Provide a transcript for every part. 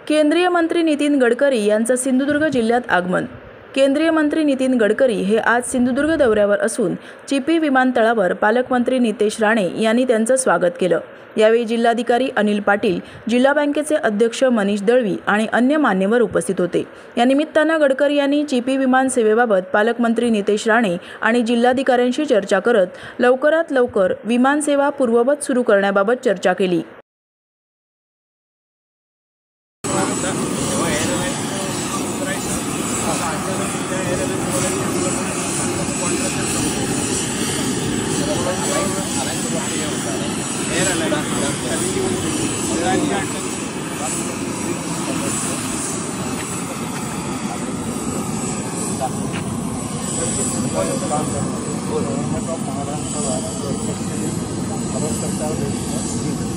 केंद्रीय मंत्री नितीन गडकरी यांचं सिंधुदुर्ग जिल्ह्यात आगमन। केंद्रीय मंत्री नितीन गडकरी हे आज सिंधुदुर्ग दौऱ्यावर असून चिपी विमानतळावर पालकमंत्री नितेश राणे यांनी त्यांचं स्वागत केलं। यावेळी जिल्हाधिकारी अनिल पाटील, जिल्हा बँकेचे अध्यक्ष मनीष दळवी आणि अन्य मान्यवर उपस्थित होते। या निमित्तानं गडकरी यांनी चिपी विमान सेवेबाबत पालकमंत्री नितेश राणे आणि जिल्हाधिकाऱ्यांशी चर्चा करत लवकरात लवकर विमान सेवा पूर्ववत सुरू करण्याबाबत चर्चा केली।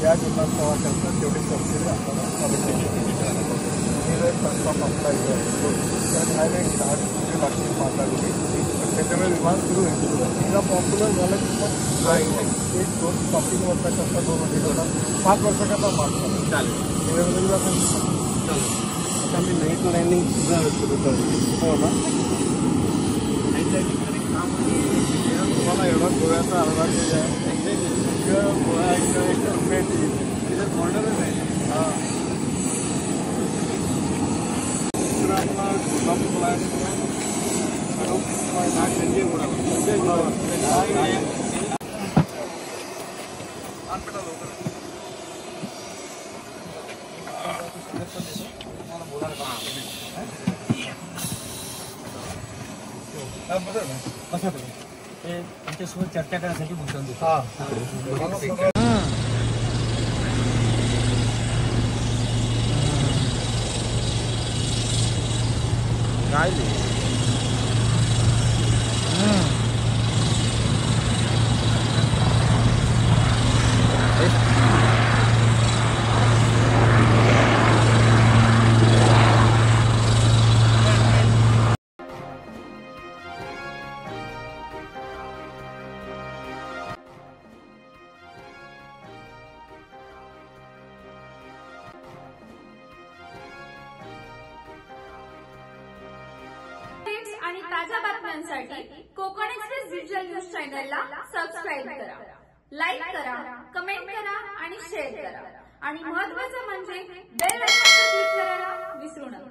या विमानतळाकरता तेवढी सबसिडी माताडली त्याच्यामुळे विमान सुरू आहे। तिला पॉप्युलर झालं की मग एक 2 शॉपिंग वर्षाकरता 2 होणार 5 वर्षाकरता मागतात चालेल। आता मी नाईट लँडिंग सुरू करतो हो ना। तुम्हाला एवढा गोव्याचा अर्धा पेज आहे गोवा इंटरनॅशनल पेज तिथे बॉर्डरच आहे। हां त्यांच्यासोबत चर्चा करण्यासाठी बोलतो। काय आणि ताज्या बातम्यांसाठी कोकण एक्सप्रेस डिजिटल न्यूज चॅनलला सबस्क्राइब करा, लाईक करा, कमेंट करा आणि शेअर करा आणि महत्त्वाचं म्हणजे बेल आयकॉनवर क्लिक करायला विसरू नका।